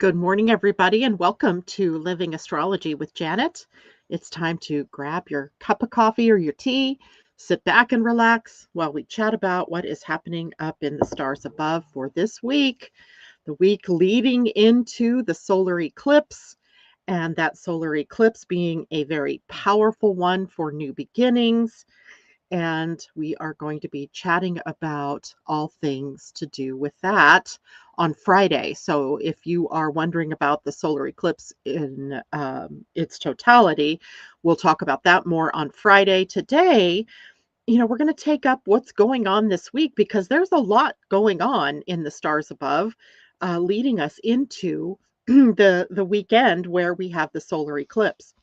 Good morning, everybody, and welcome to Living Astrology with Janet. It's time to grab your cup of coffee or your tea, sit back and relax while we chat about what is happening up in the stars above for this week, the week leading into the solar eclipse, and that solar eclipse being a very powerful one for new beginnings. And we are going to be chatting about all things to do with that on Friday. So if you are wondering about the solar eclipse in its totality, we'll talk about that more on Friday. Today, we're going to take up what's going on this week because there's a lot going on in the stars above, leading us into the weekend where we have the solar eclipse.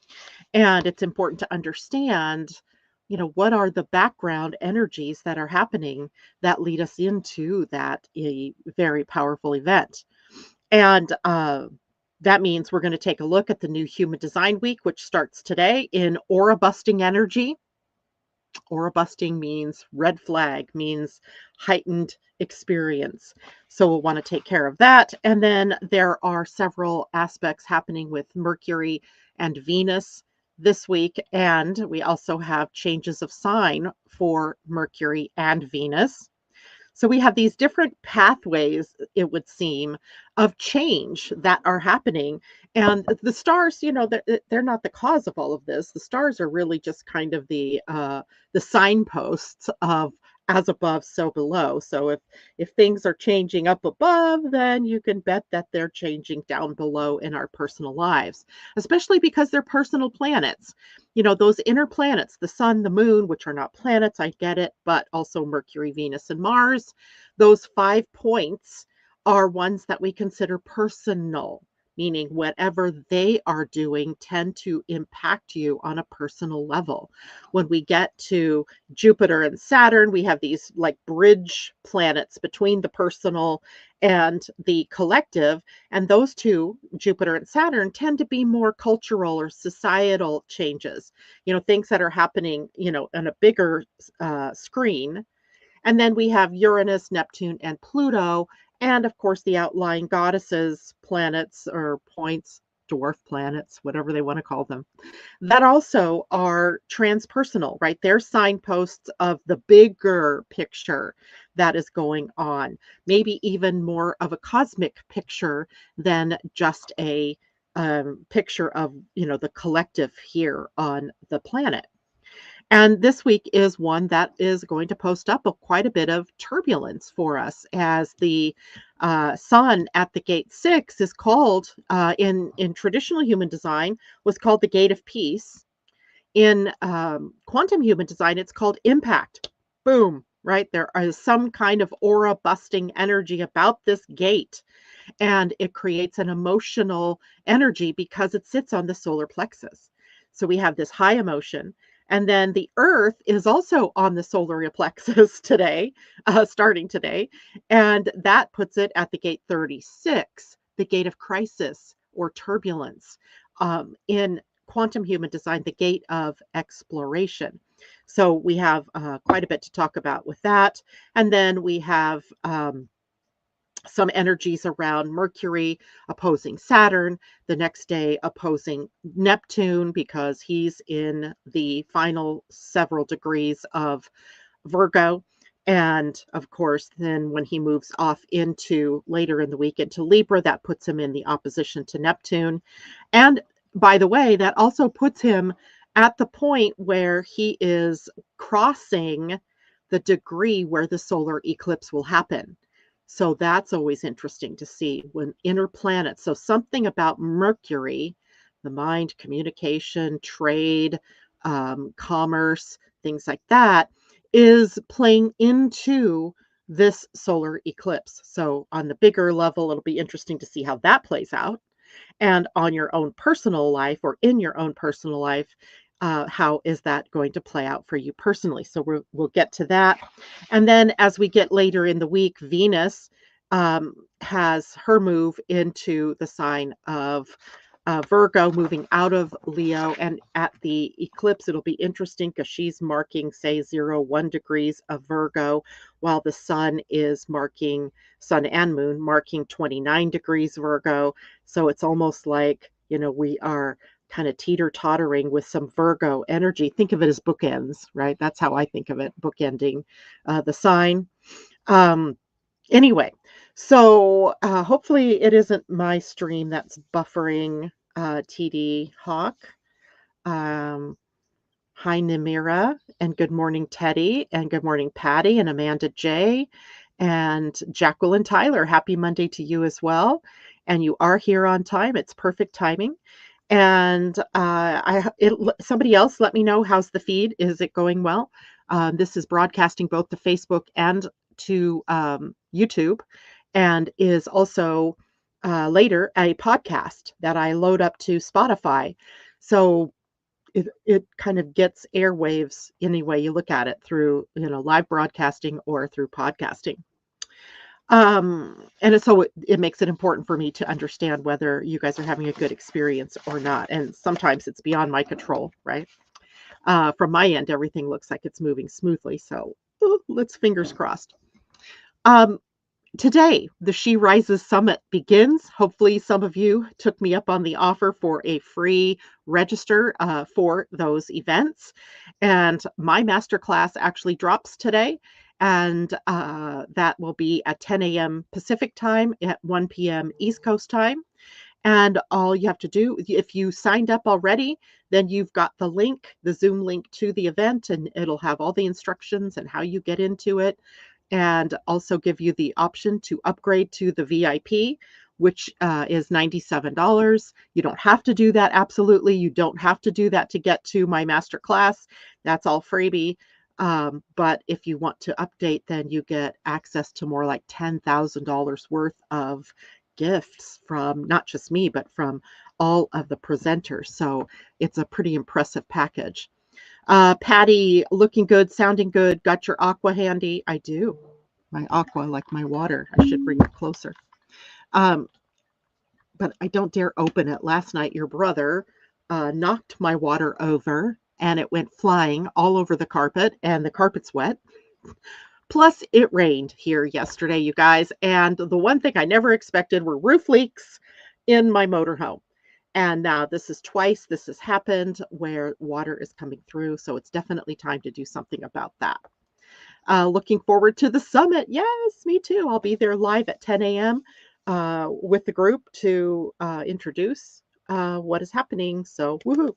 And it's important to understand, what are the background energies that are happening that lead us into that a very powerful event. And that means we're going to take a look at the new Human Design Week, which starts today in aura busting energy. Aura busting means red flag, means heightened experience. So we'll want to take care of that. And then there are several aspects happening with Mercury and Venus this week. And we also have changes of sign for Mercury and Venus. So we have these different pathways, it would seem, of change that are happening. And the stars, they're not the cause of all of this. The stars are really just kind of the signposts of as above, so below. So if things are changing up above, then you can bet that they're changing down below in our personal lives, especially because they're personal planets. Those inner planets, the sun, the moon, which are not planets, I get it, but also Mercury, Venus, and Mars, those 5 points are ones that we consider personal, meaning whatever they are doing tend to impact you on a personal level. When we get to Jupiter and Saturn, we have these like bridge planets between the personal and the collective. And those two, Jupiter and Saturn, tend to be more cultural or societal changes, things that are happening, on a bigger screen. And then we have Uranus, Neptune, and Pluto. And of course, the outlying goddesses, planets or points, dwarf planets, whatever they want to call them, that also are transpersonal, right? They're signposts of the bigger picture that is going on, maybe even more of a cosmic picture than just a picture of, the collective here on the planet. And this week is one that is going to post up quite a bit of turbulence for us, as the sun at the gate 6 is called, in traditional human design, was called the gate of peace. In quantum human design, it's called impact. Boom, right? There is some kind of aura busting energy about this gate, and it creates an emotional energy because it sits on the solar plexus. So we have this high emotion. And then the Earth is also on the solar plexus today, starting today. And that puts it at the gate 36, the gate of crisis or turbulence. In quantum human design, the gate of exploration. So we have quite a bit to talk about with that. And then we have some energies around Mercury opposing Saturn, the next day opposing Neptune because he's in the final several degrees of Virgo. And of course, then when he moves off into later in the week into Libra, that puts him in the opposition to Neptune. And by the way, that also puts him at the point where he is crossing the degree where the solar eclipse will happen. So that's always interesting to see when inner planets. So something about Mercury, the mind, communication, trade, commerce, things like that, is playing into this solar eclipse. So on the bigger level, it'll be interesting to see how that plays out. And on your own personal life or in your own personal life, how is that going to play out for you personally? So we'll get to that. And then as we get later in the week, Venus has her move into the sign of Virgo moving out of Leo, and at the eclipse, it'll be interesting because she's marking, say, 0, 1 degrees of Virgo, while the sun is marking, sun and moon marking 29 degrees Virgo. So it's almost like, we are kind of teeter-tottering with some Virgo energy. Think of it as bookends, right? That's how I think of it, bookending the sign. Anyway, so hopefully it isn't my stream that's buffering. TD Hawk. Um, Hi, Namira, and good morning, Teddy, and good morning, Patty, and Amanda J, and Jacqueline Tyler. Happy Monday to you as well. And you are here on time. It's perfect timing. And somebody else let me know, how's the feed? Is it going well? This is broadcasting both to Facebook and to YouTube, and is also later a podcast that I load up to Spotify. So it kind of gets airwaves any way you look at it, through live broadcasting or through podcasting. And so it makes it important for me to understand whether you guys are having a good experience or not. And sometimes it's beyond my control, right? From my end, everything looks like it's moving smoothly. So let's fingers crossed. Today, the She Rises Summit begins. Hopefully, some of you took me up on the offer for a free register for those events. And my masterclass actually drops today. And that will be at 10 a.m. Pacific time, at 1 p.m. East Coast time. And all you have to do, if you signed up already, then you've got the link, the Zoom link to the event, and it'll have all the instructions and how you get into it. And also give you the option to upgrade to the VIP, which is $97. You don't have to do that. Absolutely. You don't have to do that to get to my masterclass. That's all freebie. But if you want to update, then you get access to more like $10,000 worth of gifts from not just me, but from all of the presenters. So it's a pretty impressive package. Patty, looking good, sounding good. Got your aqua handy? I do. My aqua, like my water. I should bring it closer. But I don't dare open it. Last night, your brother knocked my water over, and it went flying all over the carpet, and the carpet's wet. Plus, it rained here yesterday, you guys. And the one thing I never expected were roof leaks in my motorhome. And now this is twice this has happened where water is coming through. So it's definitely time to do something about that. Looking forward to the summit. Yes, me too. I'll be there live at 10 a.m. With the group to introduce what is happening. So woohoo.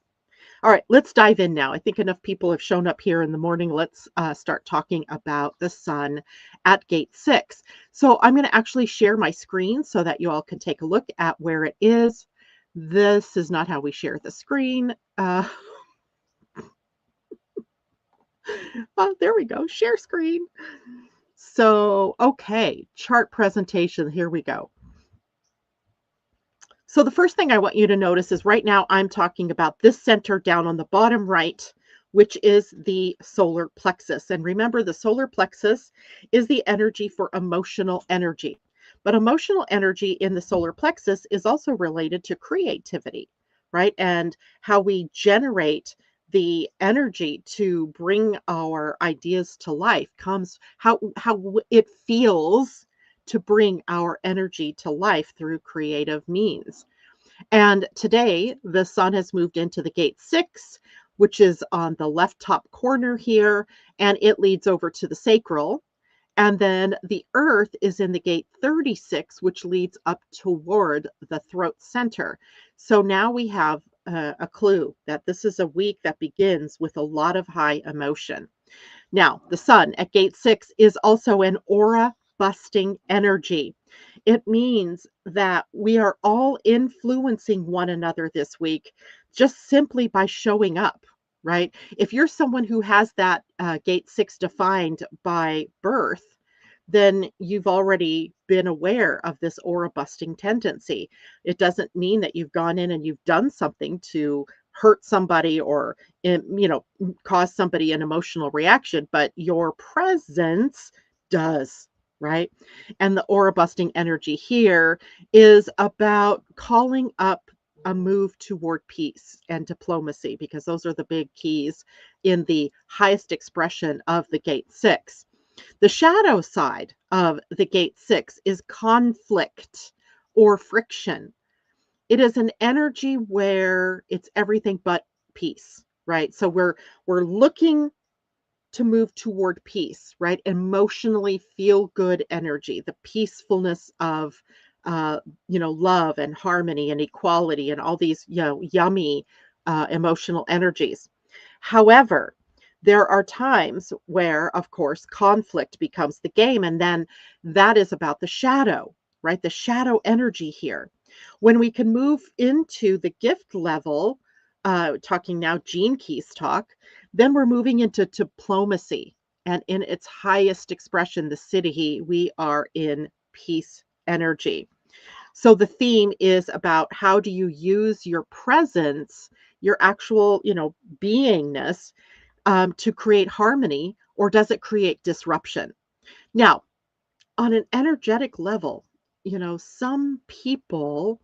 All right, let's dive in now. I think enough people have shown up here in the morning. Let's start talking about the sun at gate 6. So I'm going to actually share my screen so that you all can take a look at where it is. This is not how we share the screen. Oh, there we go. Share screen. So, okay, chart presentation. Here we go. So the first thing I want you to notice is right now I'm talking about this center down on the bottom right, which is the solar plexus. And remember, the solar plexus is the energy for emotional energy. But emotional energy in the solar plexus is also related to creativity, right? And how we generate the energy to bring our ideas to life comes how it feels to bring our energy to life through creative means. And today the sun has moved into the gate 6, which is on the left top corner here, and it leads over to the sacral. And then the earth is in the gate 36, which leads up toward the throat center. So now we have a clue that this is a week that begins with a lot of high emotion. Now, the sun at gate 6 is also an aura busting energy. It means that we are all influencing one another this week just simply by showing up, right? If you're someone who has that gate 6 defined by birth, then you've already been aware of this aura busting tendency. It doesn't mean that you've gone in and you've done something to hurt somebody or cause somebody an emotional reaction, but your presence does, right? And the aura busting energy here is about calling up a move toward peace and diplomacy, because those are the big keys in the highest expression of the gate 6. The shadow side of the gate 6 is conflict or friction. It is an energy where it's everything but peace, right? So we're looking to move toward peace, right? Emotionally feel good energy, the peacefulness of love and harmony and equality and all these, yummy emotional energies. However, there are times where, of course, conflict becomes the game, and then that is about the shadow, right? The shadow energy here. When we can move into the gift level, talking now Gene Keys talk, then we're moving into diplomacy. And in its highest expression, the city, we are in peace energy. So the theme is about how do you use your presence, your actual, beingness, to create harmony, or does it create disruption? Now, on an energetic level, some people,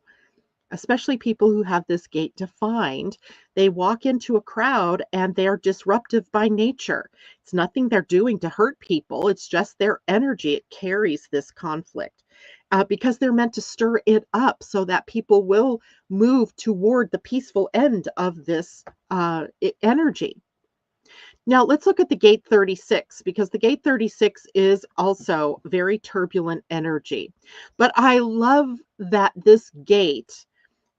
especially people who have this gate defined, they walk into a crowd and they're disruptive by nature. It's nothing they're doing to hurt people, it's just their energy. It carries this conflict because they're meant to stir it up so that people will move toward the peaceful end of this energy. Now, let's look at the gate 36, because the gate 36 is also very turbulent energy. But I love that this gate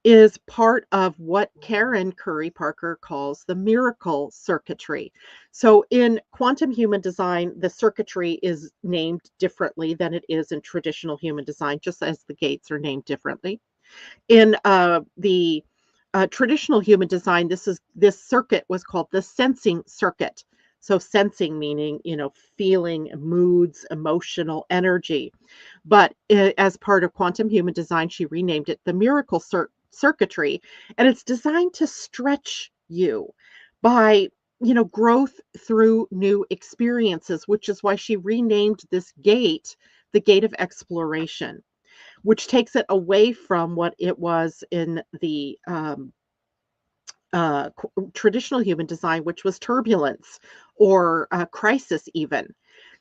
is part of what Karen Curry Parker calls the miracle circuitry. So in quantum human design, the circuitry is named differently than it is in traditional human design, just as the gates are named differently. In the traditional human design, this circuit was called the sensing circuit. So sensing meaning, feeling, moods, emotional energy. But as part of quantum human design, she renamed it the miracle circuitry, and it's designed to stretch you by growth through new experiences, which is why she renamed this gate the gate of exploration, which takes it away from what it was in the traditional human design, which was turbulence or crisis, even.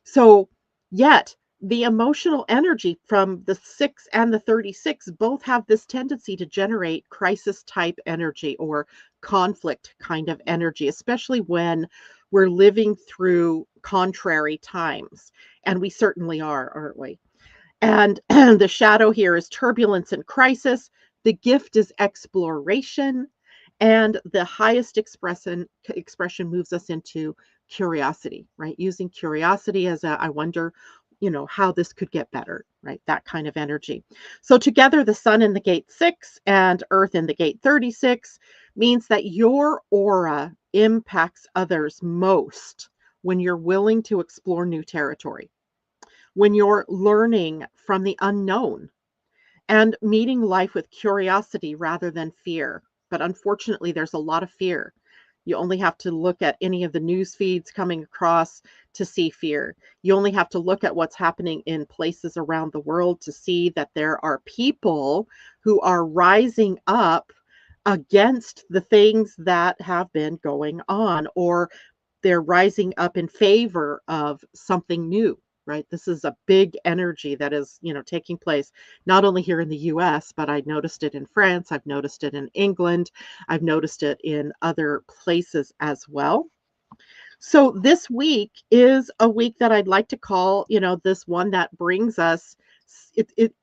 So, yet the emotional energy from the 6 and the 36 both have this tendency to generate crisis type energy or conflict kind of energy, especially when we're living through contrary times. And we certainly are, aren't we? And the shadow here is turbulence and crisis. The gift is exploration. And the highest expression moves us into curiosity, right? Using curiosity as a, I wonder, how this could get better, right? That kind of energy. So together, the sun in the gate 6 and earth in the gate 36 means that your aura impacts others most when you're willing to explore new territory, when you're learning from the unknown and meeting life with curiosity rather than fear. But unfortunately, there's a lot of fear. You only have to look at any of the news feeds coming across to see fear. You only have to look at what's happening in places around the world to see that there are people who are rising up against the things that have been going on, or they're rising up in favor of something new, right? This is a big energy that is, taking place not only here in the US, but I noticed it in France, I've noticed it in England, I've noticed it in other places as well. So this week is a week that I'd like to call, this one that brings us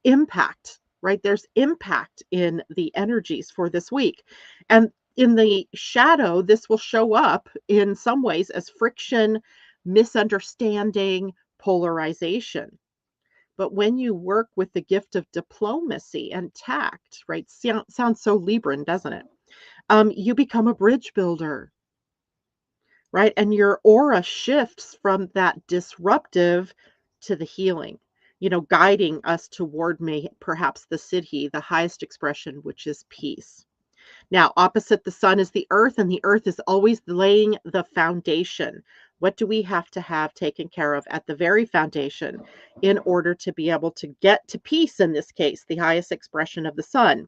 impact, right? There's impact in the energies for this week. And in the shadow, this will show up in some ways as friction, misunderstanding, polarization. But when you work with the gift of diplomacy and tact, right? Sounds so Libran, doesn't it? You become a bridge builder, right? And your aura shifts from that disruptive to the healing, guiding us toward perhaps the siddhi, the highest expression, which is peace. Now, opposite the sun is the earth, and the earth is always laying the foundation. What do we have to have taken care of at the very foundation in order to be able to get to peace, in this case, the highest expression of the sun?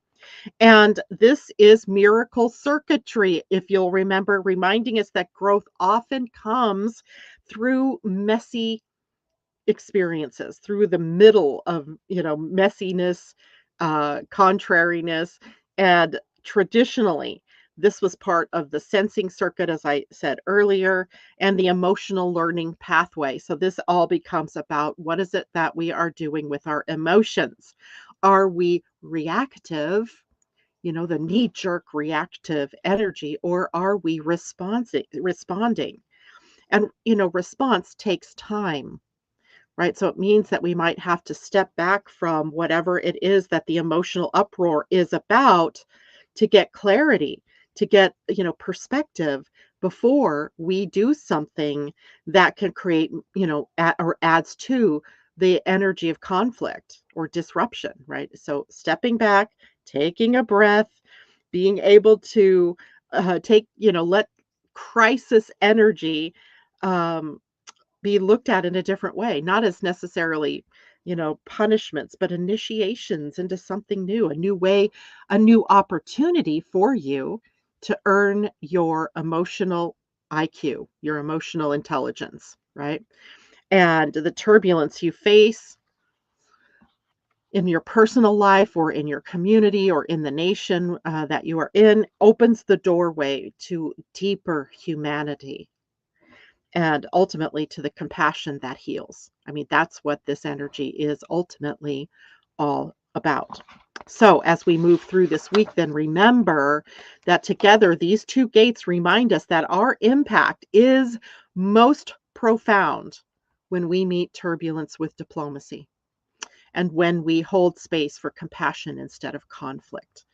And this is miracle circuitry, if you'll remember, reminding us that growth often comes through messy experiences, through the middle of, messiness, contrariness. And traditionally, this was part of the sensing circuit, as I said earlier, and the emotional learning pathway. So this all becomes about what is it that we are doing with our emotions? Are we reactive, the knee jerk reactive energy, or are we responding? And, response takes time, right? So it means that we might have to step back from whatever it is that the emotional uproar is about to get clarity, to get, perspective before we do something that can create, or adds to the energy of conflict or disruption, right? So stepping back, taking a breath, being able to let crisis energy um, be looked at in a different way, not as necessarily, punishments, but initiations into something new, a new way, a new opportunity for you to earn your emotional IQ, your emotional intelligence, right? And the turbulence you face in your personal life or in your community or in the nation that you are in opens the doorway to deeper humanity and ultimately to the compassion that heals. I mean, that's what this energy is ultimately all about. So, as we move through this week, then remember that together these two gates remind us that our impact is most profound when we meet turbulence with diplomacy and when we hold space for compassion instead of conflict,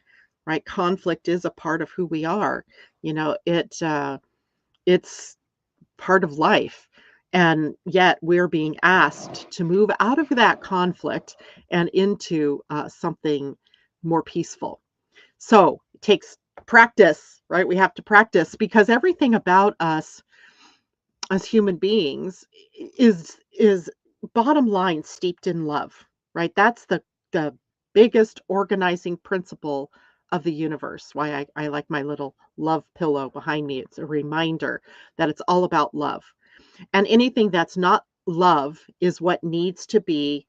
right? Conflict is a part of who we are. It's part of life. And yet we're being asked to move out of that conflict and into something more peaceful. So it takes practice, right? We have to practice because everything about us as human beings is bottom line steeped in love, right? That's the biggest organizing principle of the universe. Why I like my little love pillow behind me. It's a reminder that it's all about love. And anything that's not love is what needs to be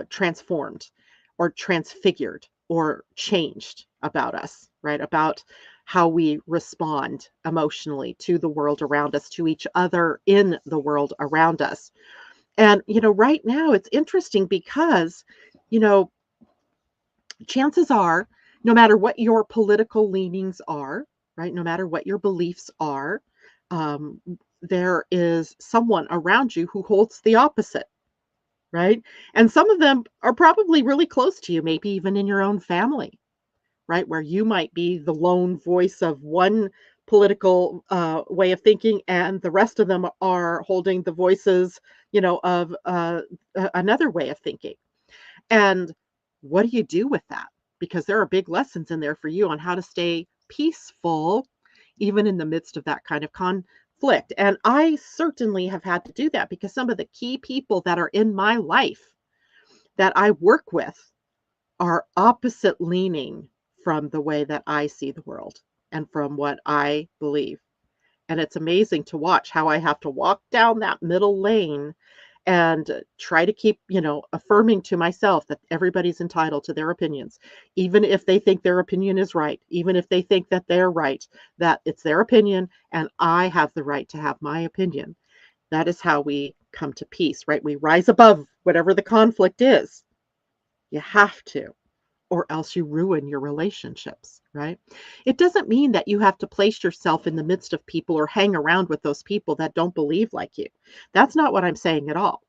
transformed or transfigured or changed about us, right? About how we respond emotionally to the world around us, to each other in the world around us. And, right now it's interesting because, you know, chances are, no matter what your political leanings are, right, no matter what your beliefs are, um, there is someone around you who holds the opposite, right? And some of them are probably really close to you, maybe even in your own family, right? Where you might be the lone voice of one political way of thinking, and the rest of them are holding the voices, of another way of thinking. And what do you do with that? Because there are big lessons in there for you on how to stay peaceful, even in the midst of that kind of conflict. And I certainly have had to do that because some of the key people that are in my life that I work with are opposite leaning from the way that I see the world and from what I believe. And it's amazing to watch how I have to walk down that middle lane and try to keep, affirming to myself that everybody's entitled to their opinions, even if they think their opinion is right, even if they think that they're right, that it's their opinion and I have the right to have my opinion. That is how we come to peace, right? We rise above whatever the conflict is. You have to, or else you ruin your relationships, right? It doesn't mean that you have to place yourself in the midst of people or hang around with those people that don't believe like you. That's not what I'm saying at all.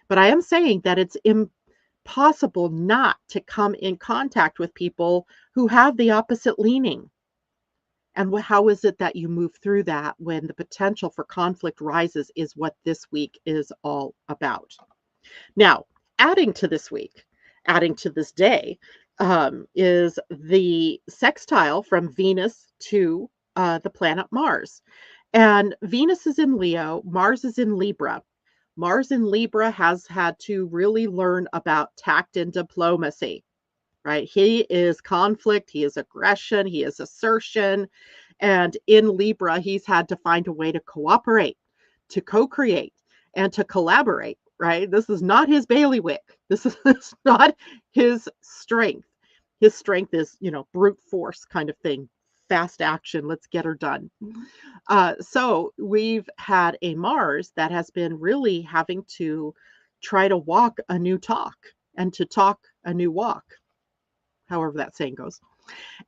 But I am saying that it's impossible not to come in contact with people who have the opposite leaning. And how is it that you move through that when the potential for conflict rises is what this week is all about. Now, adding to this week, adding to this day, is the sextile from Venus to the planet Mars. And Venus is in Leo, Mars is in Libra. Mars in Libra has had to really learn about tact and diplomacy, right? He is conflict, he is aggression, he is assertion. And in Libra, he's had to find a way to cooperate, to co-create, and to collaborate, right? This is not his bailiwick. This is not his strength. His strength is, brute force kind of thing. Fast action, let's get her done. So we've had a Mars that has been really having to try to walk a new talk and to talk a new walk, however that saying goes.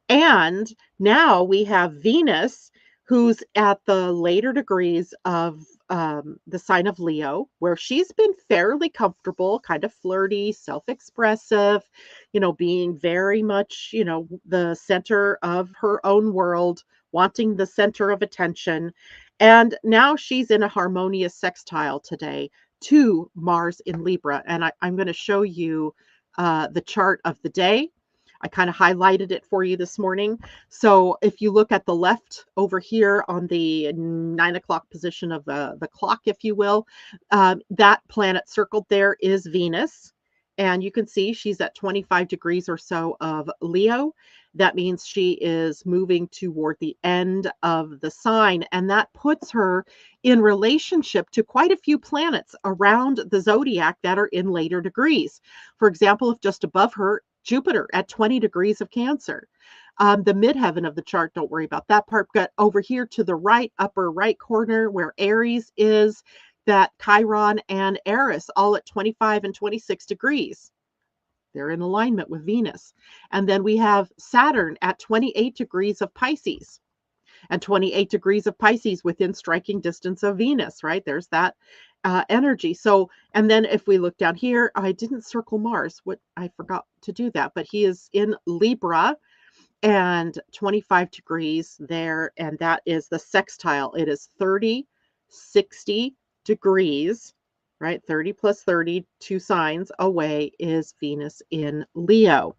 And now we have Venus, who's at the later degrees of the sign of Leo, where she's been fairly comfortable, kind of flirty, self-expressive, being very much, the center of her own world, wanting the center of attention. And now she's in a harmonious sextile today to Mars in Libra. And I'm going to show you the chart of the day. I kind of highlighted it for you this morning. So if you look at the left over here on the 9 o'clock position of the clock, if you will, that planet circled there is Venus. And you can see she's at 25 degrees or so of Leo. That means she is moving toward the end of the sign. And that puts her in relationship to quite a few planets around the zodiac that are in later degrees. For example, if just above her, Jupiter at 20 degrees of Cancer. The midheaven of the chart, don't worry about that part, but over here to the right, upper right corner where Aries is, that Chiron and Eris all at 25 and 26 degrees. They're in alignment with Venus. And then we have Saturn at 28 degrees of Pisces and 28 degrees of Pisces within striking distance of Venus, right? There's that energy. So, and then if we look down here, I didn't circle Mars. I forgot to do that, but he is in Libra and 25 degrees there. And that is the sextile. It is 30, 60 degrees, right? 30 plus 30, 2 signs away is Venus in Leo.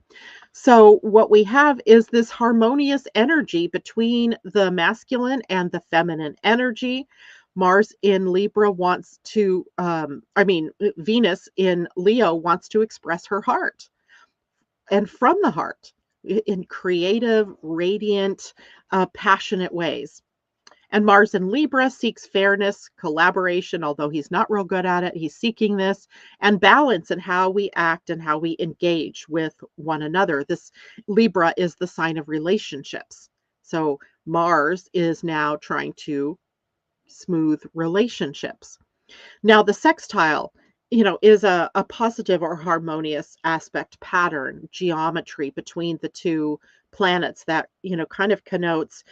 So what we have is this harmonious energy between the masculine and the feminine energy. Mars in Libra wants to, Venus in Leo wants to express her heart and from the heart in creative, radiant, passionate ways. And Mars in Libra seeks fairness, collaboration, although he's not real good at it. He's seeking this, and balance in how we act and how we engage with one another. This Libra is the sign of relationships. So Mars is now trying to smooth relationships. Now, the sextile, is a positive or harmonious aspect pattern, geometry between the two planets that, kind of connotes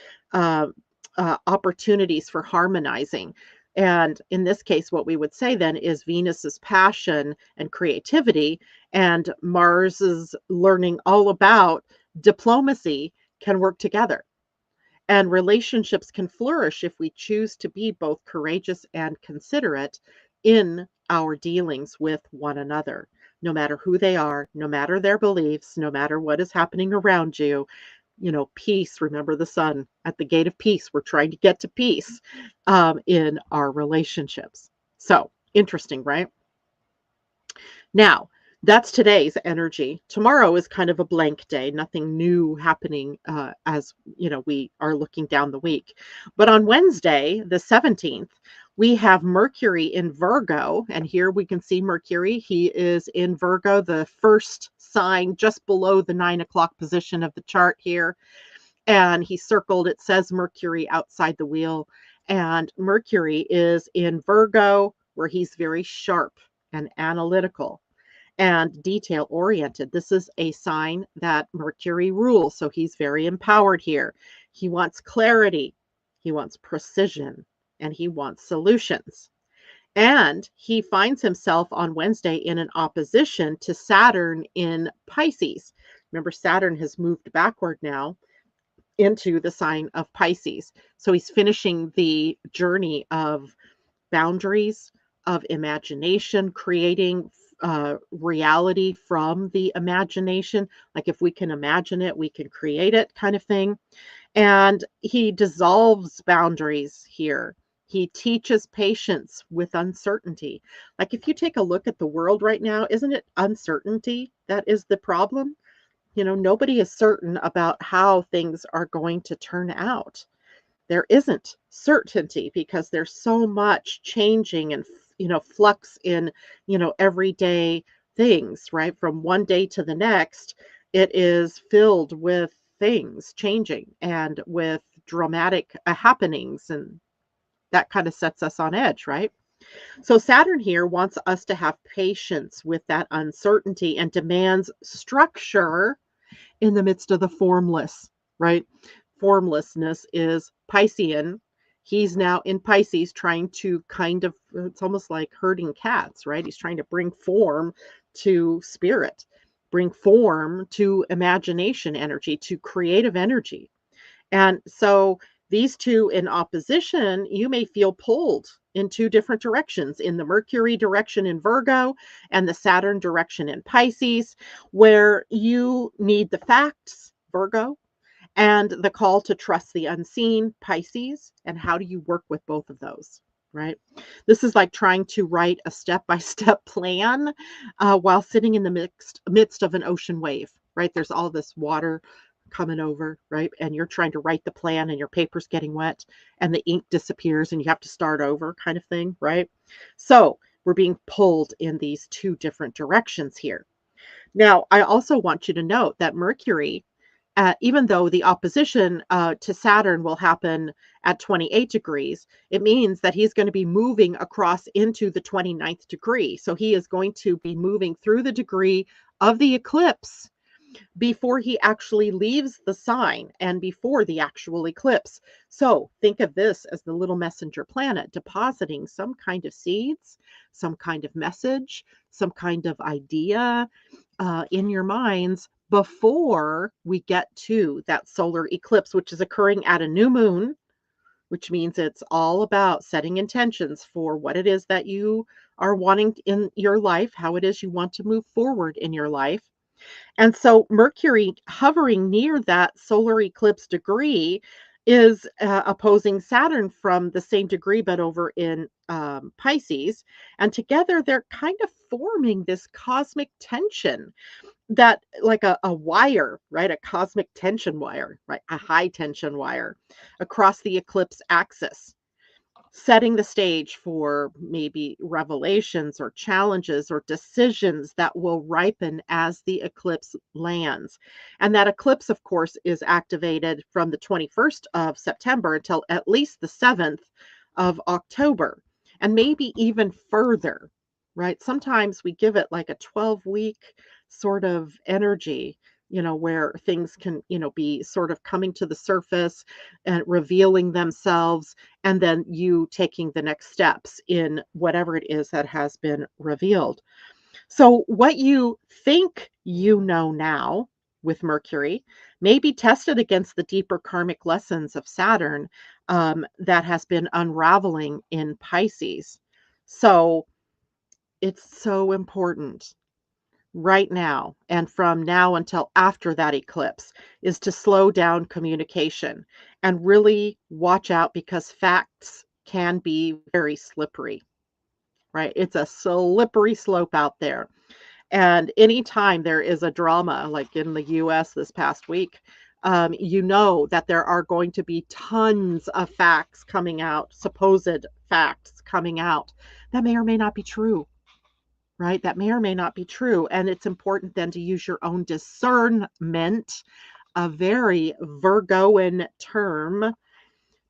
opportunities for harmonizing. And in this case, what we would say then is Venus's passion and creativity and Mars's learning all about diplomacy can work together. And relationships can flourish if we choose to be both courageous and considerate in our dealings with one another, no matter who they are, no matter their beliefs, no matter what is happening around you. Peace, remember the sun at the gate of peace. We're trying to get to peace in our relationships. So interesting, right? Now, that's today's energy. Tomorrow is kind of a blank day, nothing new happening as we are looking down the week. But on Wednesday, the 17th, we have Mercury in Virgo, and here we can see Mercury. He is in Virgo, the first sign just below the 9 o'clock position of the chart here. And he circled, it says Mercury outside the wheel. And Mercury is in Virgo, where he's very sharp and analytical and detail oriented. This is a sign that Mercury rules. So he's very empowered here. He wants clarity, he wants precision, and he wants solutions. And he finds himself on Wednesday in an opposition to Saturn in Pisces. Remember, Saturn has moved backward now into the sign of Pisces. So he's finishing the journey of boundaries, of imagination, creating reality from the imagination. Like if we can imagine it, we can create it kind of thing. And he dissolves boundaries here. He teaches patience with uncertainty. Like if you take a look at the world right now, isn't it uncertainty that is the problem? Nobody is certain about how things are going to turn out. There isn't certainty because there's so much changing and flux in everyday things, right? From one day to the next, it is filled with things changing and with dramatic happenings, and that kind of sets us on edge, right? So Saturn here wants us to have patience with that uncertainty and demands structure in the midst of the formless, right? Formlessness is Piscean. He's now in Pisces trying to it's almost like herding cats, right? He's trying to bring form to spirit, bring form to imagination energy, to creative energy. And so these two in opposition, you may feel pulled in two different directions, in the Mercury direction in Virgo and the Saturn direction in Pisces, where you need the facts, Virgo, and the call to trust the unseen, Pisces. And how do you work with both of those? Right? This is like trying to write a step-by-step plan while sitting in the midst of an ocean wave, right? There's all this water coming over, right? And you're trying to write the plan and your paper's getting wet and the ink disappears and you have to start over, kind of thing, right? So we're being pulled in these two different directions here. Now, I also want you to note that Mercury, even though the opposition to Saturn will happen at 28 degrees, it means that he's going to be moving across into the 29th degree. So he is going to be moving through the degree of the eclipse before he actually leaves the sign and before the actual eclipse. So think of this as the little messenger planet depositing some kind of seeds, some kind of message, some kind of idea in your minds before we get to that solar eclipse, which is occurring at a new moon, which means it's all about setting intentions for what it is that you are wanting in your life, how it is you want to move forward in your life. And so Mercury hovering near that solar eclipse degree is opposing Saturn from the same degree, but over in Pisces. And together they're kind of forming this cosmic tension that, like a wire, right? A cosmic tension wire, right? A high tension wire across the eclipse axis, setting the stage for maybe revelations or challenges or decisions that will ripen as the eclipse lands. And that eclipse, of course, is activated from the 21st of September until at least the 7th of October, and maybe even further, right? Sometimes we give it like a 12-week sort of energy, where things can, be sort of coming to the surface and revealing themselves, and then you taking the next steps in whatever it is that has been revealed. So, what you think you know now with Mercury may be tested against the deeper karmic lessons of Saturn that has been unraveling in Pisces. So, it's so important right now and from now until after that eclipse is to slow down communication and really watch out, because facts can be very slippery, right? It's a slippery slope out there. And anytime there is a drama, like in the US this past week, you know that there are going to be tons of facts coming out, supposed facts coming out that may or may not be true, right? That may or may not be true. And it's important then to use your own discernment, a very Virgoan term,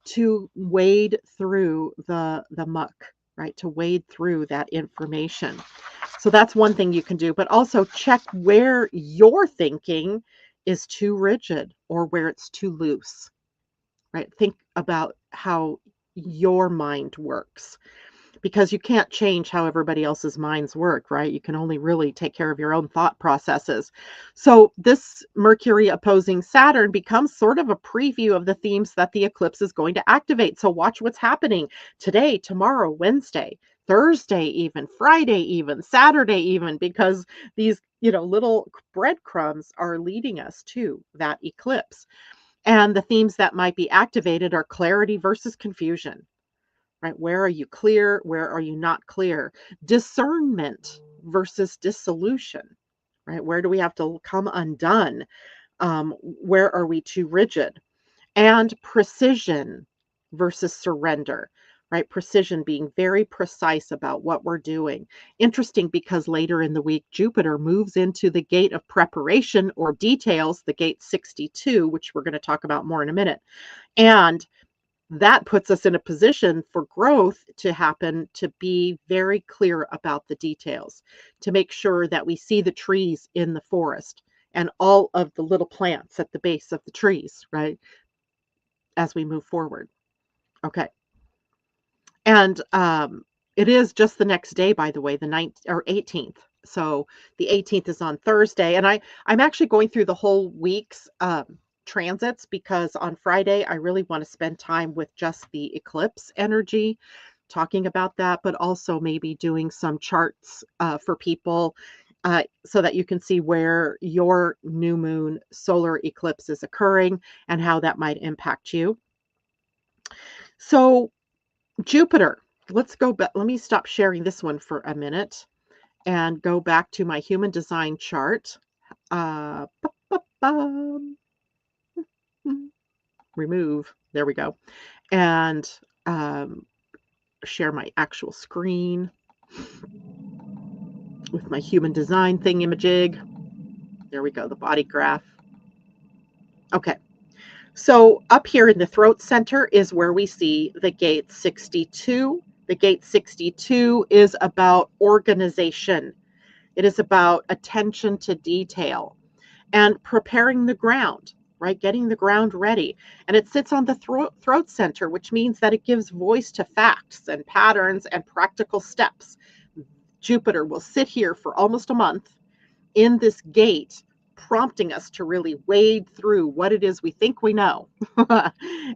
to wade through the muck, right? To wade through that information. So that's one thing you can do, but also check where your thinking is too rigid or where it's too loose, right? Think about how your mind works, because you can't change how everybody else's minds work, right? You can only really take care of your own thought processes. So this Mercury opposing Saturn becomes sort of a preview of the themes that the eclipse is going to activate. So watch what's happening today, tomorrow, Wednesday, Thursday, even Friday, even Saturday, even, because these, little breadcrumbs are leading us to that eclipse. And the themes that might be activated are clarity versus confusion, right? Where are you clear? Where are you not clear? Discernment versus dissolution, right? Where do we have to come undone? Where are we too rigid? And precision versus surrender, right? Precision, being very precise about what we're doing. Interesting, because later in the week, Jupiter moves into the gate of preparation or details, the gate 62, which we're going to talk about more in a minute. And that puts us in a position for growth to happen, to be very clear about the details, to make sure that we see the trees in the forest and all of the little plants at the base of the trees, right? As we move forward. Okay. And it is just the next day, by the way, the 9th or 18th. So the 18th is on Thursday. And I'm actually going through the whole week's transits, because on Friday, I really want to spend time with just the eclipse energy, talking about that, but also maybe doing some charts for people so that you can see where your new moon solar eclipse is occurring and how that might impact you. So Jupiter, let's go back. Let me stop sharing this one for a minute and go back to my human design chart. Uh, remove. There we go. And um, share my actual screen with my human design thingamajig. There we go, the body graph. Okay. So up here in the throat center is where we see the gate 62. The gate 62 is about organization. It is about attention to detail and preparing the ground, right? Getting the ground ready. And it sits on the throat center, which means that it gives voice to facts and patterns and practical steps. Jupiter will sit here for almost a month in this gate, prompting us to really wade through what it is we think we know.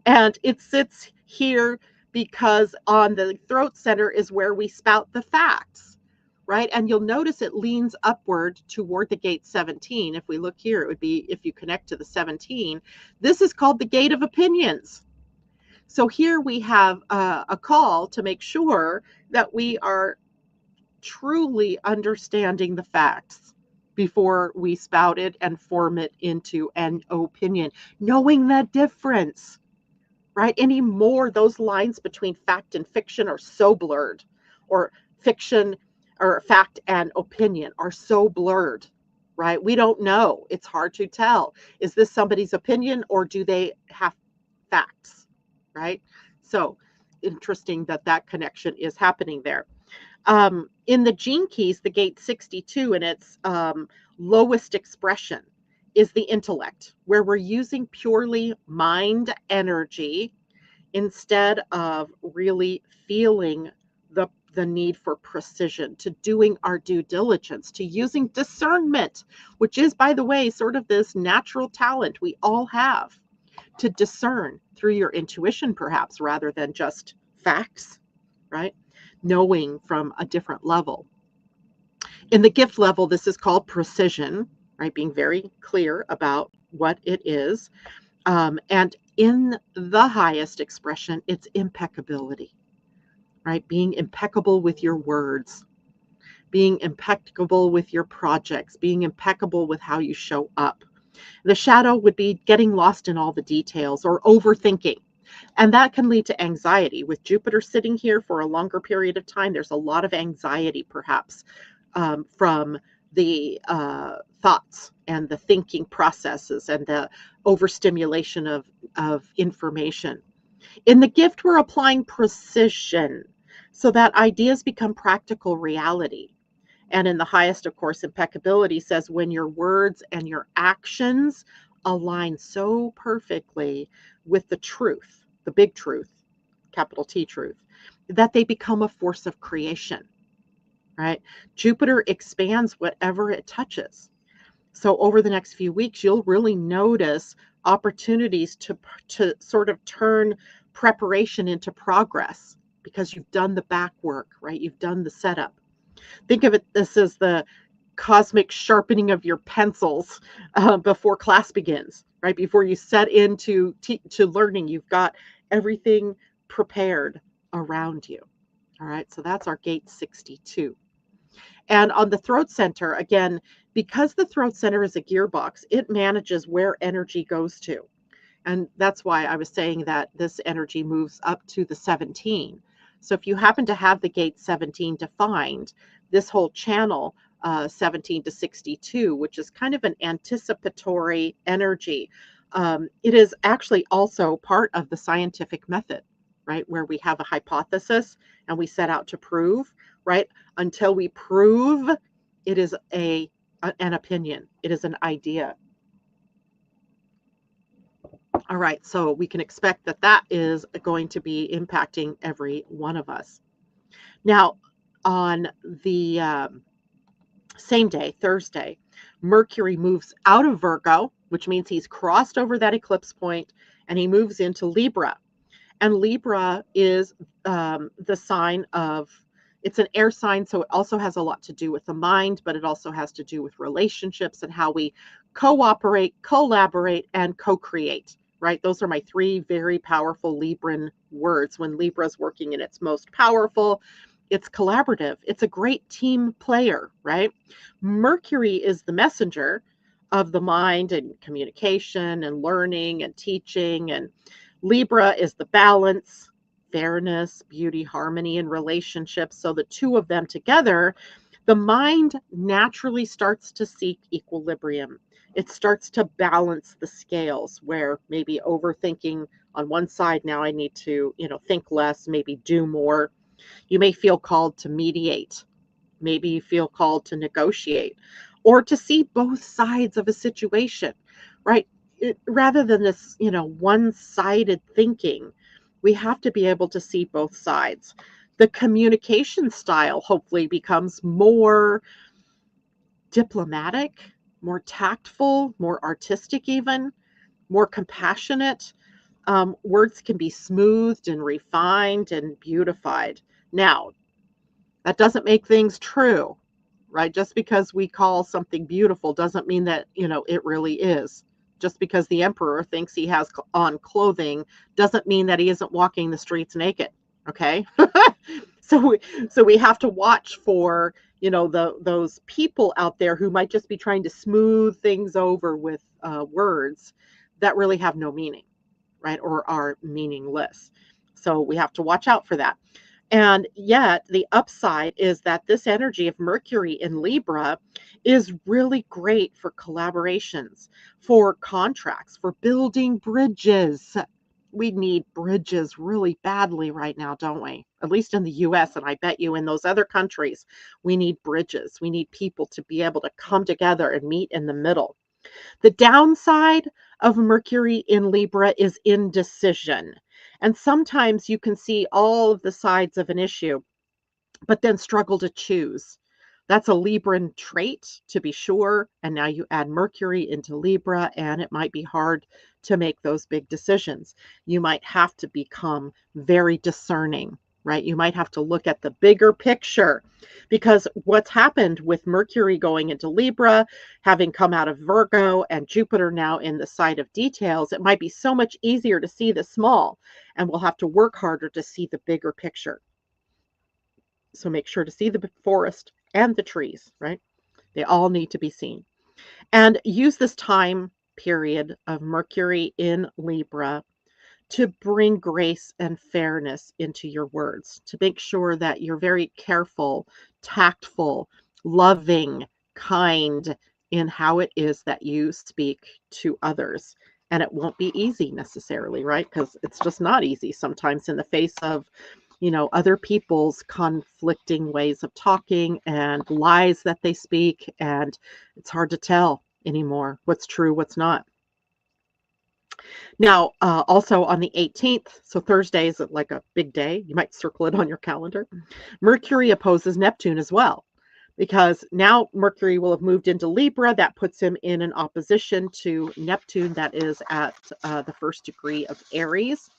And it sits here because on the throat center is where we spout the facts, right? And you'll notice it leans upward toward the gate 17. If we look here, it would be, if you connect to the 17, this is called the gate of opinions. So here we have a call to make sure that we are truly understanding the facts before we spout it and form it into an opinion, knowing the difference, right? Anymore, those lines between fact and fiction are so blurred, or fiction or fact and opinion are so blurred, right? We don't know. It's hard to tell. Is this somebody's opinion or do they have facts, right? So interesting that that connection is happening there. In the gene keys, the gate 62 in its lowest expression is the intellect, where we're using purely mind energy instead of really feeling the need for precision, to doing our due diligence, to using discernment, which is, by the way, sort of this natural talent we all have to discern through your intuition, perhaps, rather than just facts, right? Knowing from a different level. In the gift level, this is called precision, right? Being very clear about what it is. And in the highest expression, it's impeccability, right? Being impeccable with your words, being impeccable with your projects, being impeccable with how you show up. The shadow would be getting lost in all the details or overthinking. And that can lead to anxiety. With Jupiter sitting here for a longer period of time, there's a lot of anxiety, perhaps, from the thoughts and the thinking processes and the overstimulation of information. In the gift, we're applying precision so that ideas become practical reality. And in the highest, of course, impeccability says when your words and your actions align so perfectly with the truth, the big truth, capital T truth, that they become a force of creation, right? Jupiter expands whatever it touches. So over the next few weeks, you'll really notice opportunities to sort of turn preparation into progress because you've done the back work, right? You've done the setup. Think of it, this is the cosmic sharpening of your pencils before class begins, right? Before you set into to learning, you've got everything prepared around you. All right, so that's our gate 62. And on the throat center, again, because the throat center is a gearbox, it manages where energy goes to. And that's why I was saying that this energy moves up to the 17. So if you happen to have the gate 17 defined, this whole channel 17 to 62, which is kind of an anticipatory energy, it is actually also part of the scientific method, right? Where we have a hypothesis and we set out to prove, right? Until we prove, it is an opinion, it is an idea. All right, so we can expect that that is going to be impacting every one of us. Now, on the same day, Thursday, Mercury moves out of Virgo, which means he's crossed over that eclipse point, and he moves into Libra. And Libra is the sign of, it's an air sign, so it also has a lot to do with the mind, but it also has to do with relationships and how we cooperate, collaborate, and co-create, right? Those are my three very powerful Libran words. When Libra is working in its most powerful, it's collaborative. It's a great team player, right? Mercury is the messenger of the mind and communication and learning and teaching, and Libra is the balance, fairness, beauty, harmony, and relationships. So the two of them together, the mind naturally starts to seek equilibrium. It starts to balance the scales where maybe overthinking on one side, now I need to, think less, maybe do more. You may feel called to mediate. Maybe you feel called to negotiate or to see both sides of a situation, right? Rather than this, one-sided thinking, we have to be able to see both sides. The communication style hopefully becomes more diplomatic, more tactful, more artistic even, more compassionate. Words can be smoothed and refined and beautified. Now, that doesn't make things true, right? Just because we call something beautiful doesn't mean that, it really is. Just because the emperor thinks he has on clothing doesn't mean that he isn't walking the streets naked, okay? So we have to watch for, those people out there who might just be trying to smooth things over with words that really have no meaning, right? Or are meaningless. So we have to watch out for that. And yet the upside is that this energy of Mercury in Libra is really great for collaborations, for contracts, for building bridges. We need bridges really badly right now, don't we? At least in the US, and I bet you in those other countries, we need bridges. We need people to be able to come together and meet in the middle. The downside of Mercury in Libra is indecision. And sometimes you can see all of the sides of an issue, but then struggle to choose. That's a Libran trait, to be sure. And now you add Mercury into Libra, and it might be hard to make those big decisions. You might have to become very discerning, right? You might have to look at the bigger picture, because what's happened with Mercury going into Libra, having come out of Virgo, and Jupiter now in the side of details, it might be so much easier to see the small, and we'll have to work harder to see the bigger picture. So make sure to see the forest and the trees, right? They all need to be seen. And use this time period of Mercury in Libra to bring grace and fairness into your words, to make sure that you're very careful, tactful, loving, kind in how it is that you speak to others. And it won't be easy necessarily, right? Because it's just not easy sometimes in the face of, other people's conflicting ways of talking and lies that they speak. And it's hard to tell anymore what's true, what's not. Now, also on the 18th, so Thursday is like a big day. You might circle it on your calendar. Mercury opposes Neptune as well, because now Mercury will have moved into Libra. That puts him in an opposition to Neptune that is at the first degree of Aries.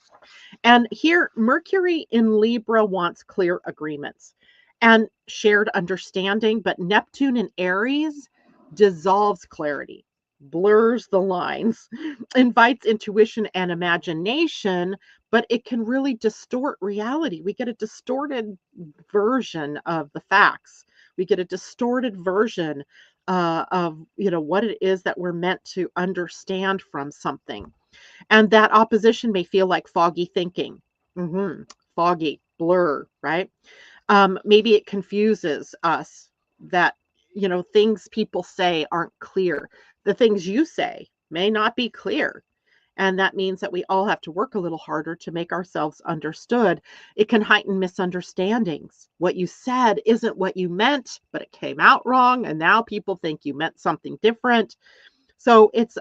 And here, Mercury in Libra wants clear agreements and shared understanding, but Neptune in Aries dissolves clarity, blurs the lines, invites intuition and imagination, but it can really distort reality. We get a distorted version of the facts We get a distorted version of, what it is that we're meant to understand from something. And that opposition may feel like foggy thinking. Foggy, blur, right? Maybe it confuses us that, things people say aren't clear. The things you say may not be clear. And that means that we all have to work a little harder to make ourselves understood. It can heighten misunderstandings. What you said isn't what you meant, but it came out wrong. And now people think you meant something different. So it's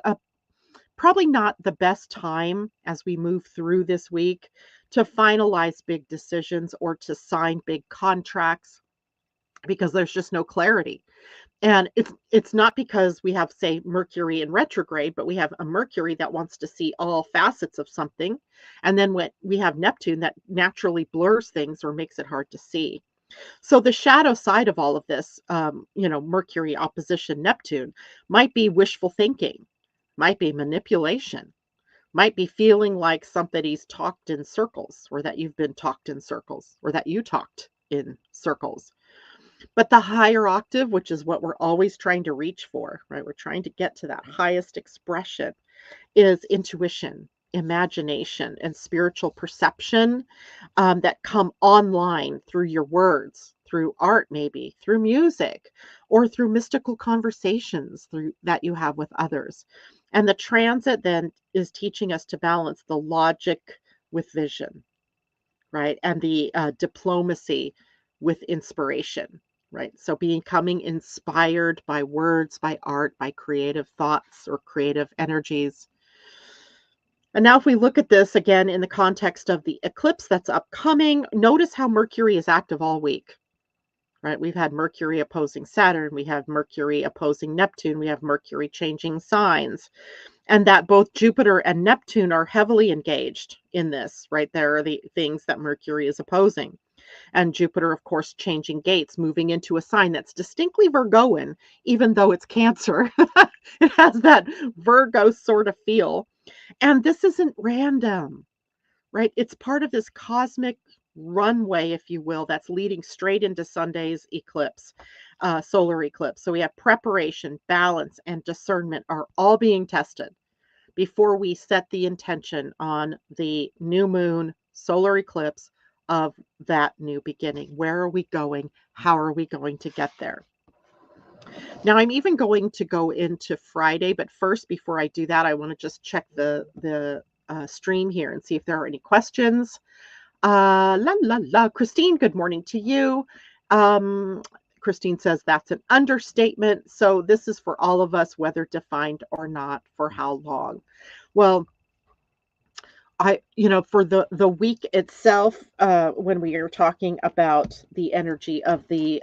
probably not the best time as we move through this week to finalize big decisions or to sign big contracts because there's just no clarity. And it's not because we have, say, Mercury in retrograde, but we have a Mercury that wants to see all facets of something. And then when we have Neptune that naturally blurs things or makes it hard to see. So the shadow side of all of this, Mercury opposition Neptune, might be wishful thinking, might be manipulation, might be feeling like somebody's talked in circles, or that you've been talked in circles, or that you talked in circles. But the higher octave, which is what we're always trying to reach for, right? We're trying to get to that highest expression, is intuition, imagination, and spiritual perception that come online through your words, through art, maybe through music, or through mystical conversations that you have with others. And the transit then is teaching us to balance the logic with vision, right? And the diplomacy with inspiration, right? So becoming inspired by words, by art, by creative thoughts or creative energies. And now if we look at this again in the context of the eclipse that's upcoming, notice how Mercury is active all week, right? We've had Mercury opposing Saturn, we have Mercury opposing Neptune, we have Mercury changing signs, and that both Jupiter and Neptune are heavily engaged in this, right? There are the things that Mercury is opposing. And Jupiter, of course, changing gates, moving into a sign that's distinctly Virgoan, even though it's Cancer. It has that Virgo sort of feel. And this isn't random, right? It's part of this cosmic runway, if you will, that's leading straight into Sunday's eclipse, solar eclipse. So we have preparation, balance, and discernment are all being tested before we set the intention on the new moon solar eclipse of that new beginning. Where are we going? How are we going to get there? Now, I'm even going to go into Friday, but first, before I do that, I want to just check the stream here and see if there are any questions. Christine, good morning to you. Christine says that's an understatement. So this is for all of us, whether defined or not, for how long. Well, for the week itself, when we are talking about the energy of the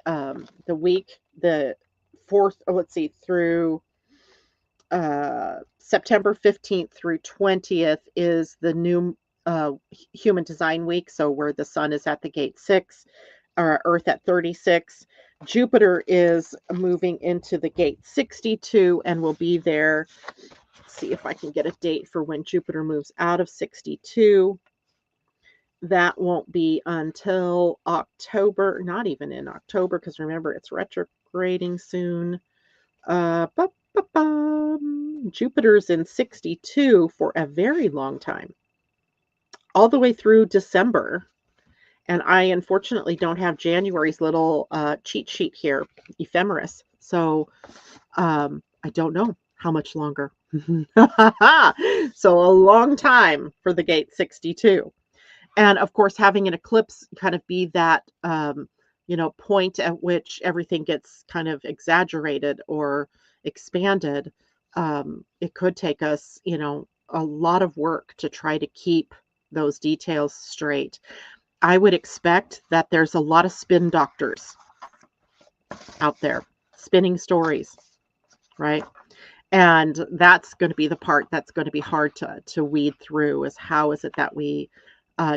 week, the 4th, let's see, through September 15th through 20th is the new human design week. So where the sun is at the gate 6, or Earth at 36. Jupiter is moving into the gate 62 and will be there. Let's see if I can get a date for when Jupiter moves out of 62. That won't be until October, not even in October, because remember, it's retrograding soon. Jupiter's in 62 for a very long time, all the way through December. And I unfortunately don't have January's little cheat sheet here, ephemeris. So I don't know how much longer. So a long time for the gate 62. And of course, having an eclipse kind of be that, point at which everything gets kind of exaggerated or expanded. It could take us, a lot of work to try to keep those details straight. I would expect that there's a lot of spin doctors out there spinning stories, right? And that's going to be the part that's going to be hard to weed through, is how is it that we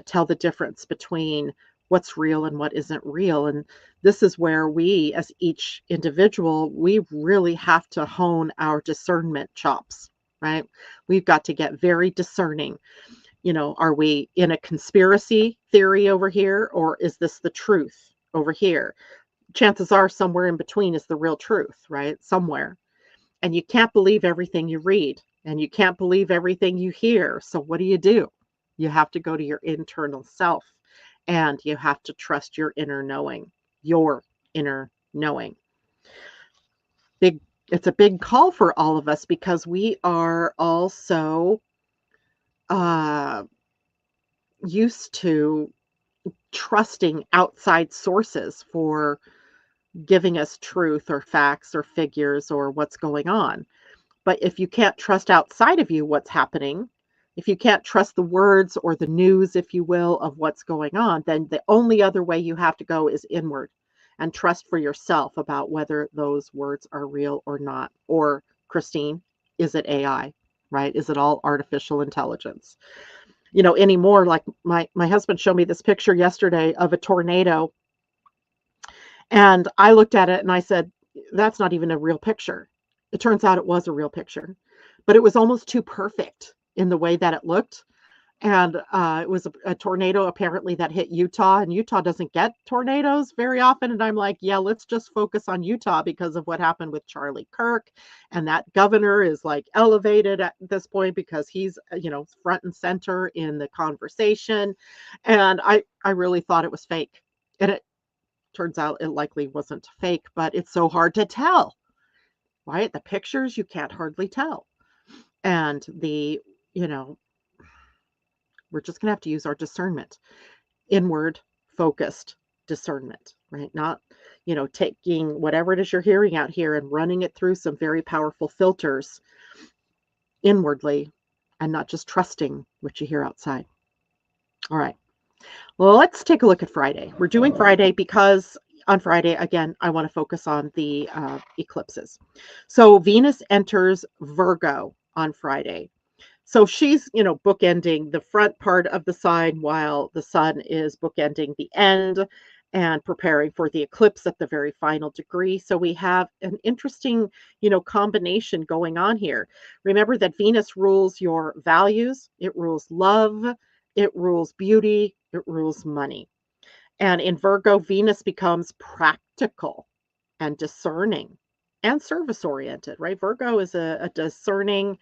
tell the difference between what's real and what isn't real. And this is where we, as each individual, we really have to hone our discernment chops, right? We've got to get very discerning. Are we in a conspiracy theory over here, or is this the truth over here? chances are somewhere in between is the real truth, right? Somewhere. And you can't believe everything you read, and you can't believe everything you hear. So what do? You have to go to your internal self, and you have to trust your inner knowing, your inner knowing. Big It's a big call for all of us because we are also uh used to trusting outside sources for giving us truth or facts or figures or what's going on. But if you can't trust outside of you what's happening, if you can't trust the words or the news, if you will, of what's going on, then the only other way you have to go is inward and trust for yourself about whether those words are real or not. Or, Christine, is it AI, right? Is it all artificial intelligence? Anymore, like my husband showed me this picture yesterday of a tornado, and I looked at it and I said, that's not even a real picture. It turns out it was a real picture, but it was almost too perfect in the way that it looked. And it was a tornado apparently that hit Utah, and Utah doesn't get tornadoes very often. And I'm like, yeah, let's just focus on Utah because of what happened with Charlie Kirk. And that governor is like elevated at this point because he's, front and center in the conversation. And I really thought it was fake. And it turns out it likely wasn't fake, but it's so hard to tell, right? The pictures, you can't hardly tell. And you know, we're just going to have to use our discernment, inward focused discernment, right? Not, taking whatever it is you're hearing out here and running it through some very powerful filters inwardly and not just trusting what you hear outside. All right. Well, let's take a look at Friday. We're doing Friday because on Friday, again, I want to focus on the eclipses. So Venus enters Virgo on Friday. So she's, bookending the front part of the sign while the sun is bookending the end and preparing for the eclipse at the very final degree. So we have an interesting, combination going on here. Remember that Venus rules your values, it rules love, it rules beauty, it rules money. And in Virgo, Venus becomes practical and discerning and service oriented, right? Virgo is a discerning,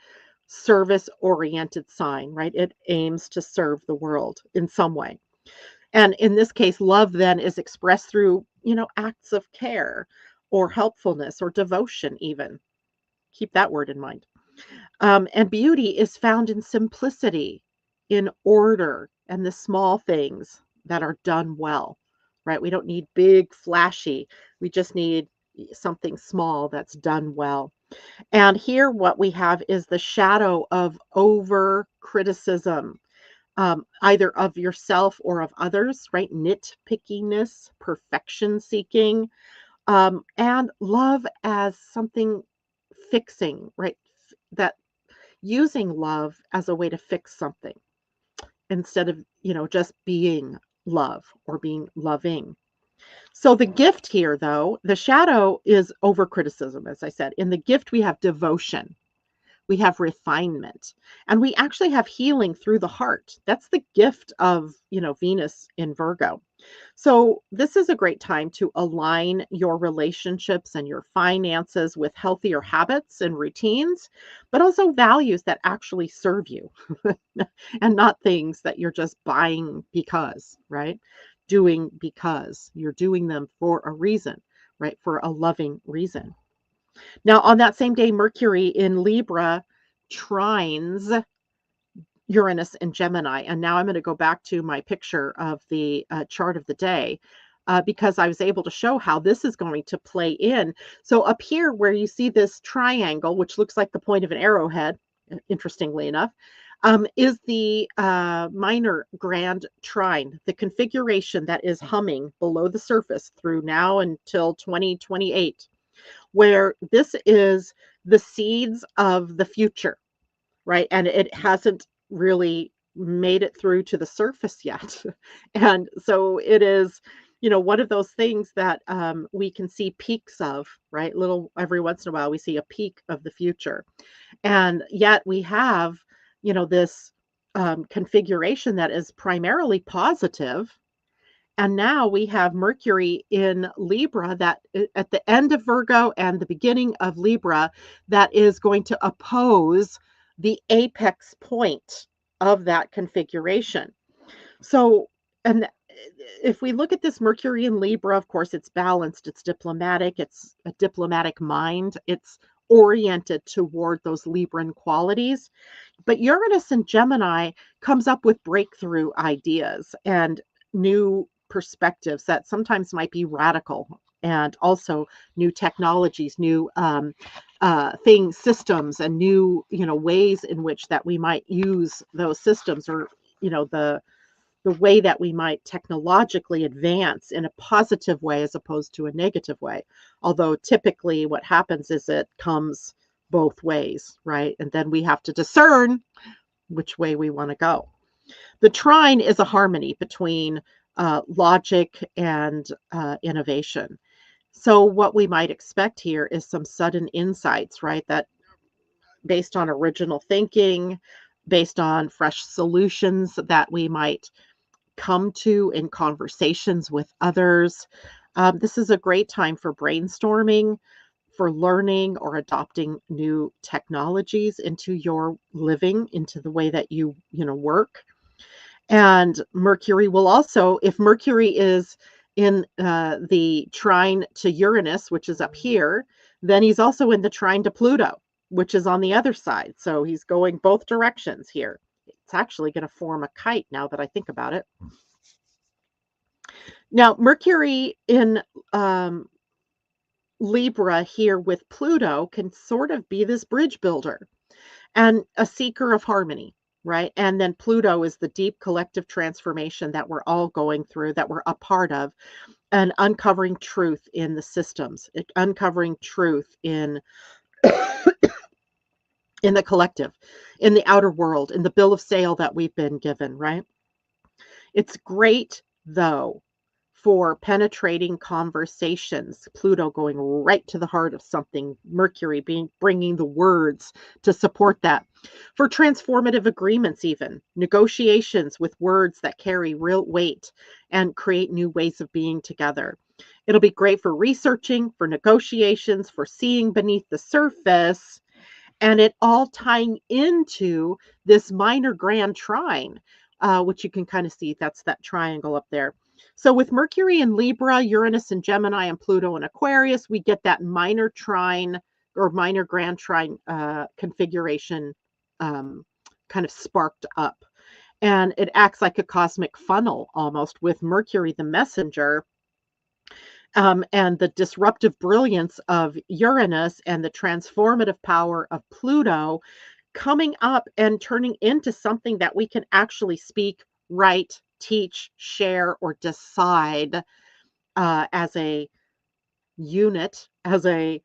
service oriented sign, right? It aims to serve the world in some way. And in this case, love then is expressed through, acts of care or helpfulness or devotion, even. Keep that word in mind. And beauty is found in simplicity, in order, and the small things that are done well, right? We don't need big, flashy. We just need something small that's done well. And here, what we have is the shadow of over criticism, either of yourself or of others, right? Nitpickiness, perfection seeking, and love as something fixing, right? That using love as a way to fix something instead of, just being love or being loving. So the gift here, though, the shadow is over criticism, as I said. In the gift, we have devotion, we have refinement, and we actually have healing through the heart. That's the gift of, Venus in Virgo. So this is a great time to align your relationships and your finances with healthier habits and routines, but also values that actually serve you and not things that you're just buying because, right? Doing because you're doing them for a reason, right? For a loving reason. Now, on that same day, Mercury in Libra trines Uranus and Gemini. And now I'm going to go back to my picture of the chart of the day because I was able to show how this is going to play in. So up here where you see this triangle, which looks like the point of an arrowhead, interestingly enough, is the minor grand trine, the configuration that is humming below the surface through now until 2028, where this is the seeds of the future, right? And it hasn't really made it through to the surface yet. And so it is, one of those things that we can see peaks of, right? Little every once in a while, we see a peak of the future. And yet we have, this configuration that is primarily positive And now we have Mercury in Libra that at the end of Virgo and the beginning of Libra that is going to oppose the apex point of that configuration. So, and if we look at this Mercury in Libra, of course, it's balanced, it's diplomatic, it's a diplomatic mind, it's oriented toward those Libran qualities. But Uranus in Gemini comes up with breakthrough ideas and new perspectives that sometimes might be radical, and also new technologies, new things, systems, and new ways in which that we might use those systems, or the way that we might technologically advance in a positive way as opposed to a negative way. Although typically what happens is it comes both ways, right? And then we have to discern which way we want to go. The trine is a harmony between logic and innovation. So what we might expect here is some sudden insights, right? That based on original thinking, based on fresh solutions that we might come to in conversations with others. This is a great time for brainstorming, for learning or adopting new technologies into your living, into the way that you work. And Mercury will also, if Mercury is in the trine to Uranus, which is up here, then he's also in the trine to Pluto, which is on the other side. So he's going both directions here. It's actually going to form a kite now that I think about it. Now, Mercury in Libra here with Pluto can sort of be this bridge builder and a seeker of harmony, right? And then Pluto is the deep collective transformation that we're all going through, that we're a part of, and uncovering truth in the systems, uncovering truth in in the collective, in the outer world, in the bill of sale that we've been given, right? It's great though for penetrating conversations. Pluto going right to the heart of something, Mercury bringing the words to support that. For transformative agreements, even negotiations with words that carry real weight and create new ways of being together. It'll be great for researching, for negotiations, for seeing beneath the surface, and it all tying into this minor grand trine, which you can kind of see. That's that triangle up there. So with Mercury in Libra, Uranus in Gemini, and Pluto in Aquarius, we get that minor trine or minor grand trine configuration kind of sparked up. And it acts like a cosmic funnel almost, with Mercury the messenger, and the disruptive brilliance of Uranus and the transformative power of Pluto coming up and turning into something that we can actually speak, write, teach, share, or decide as a unit, as a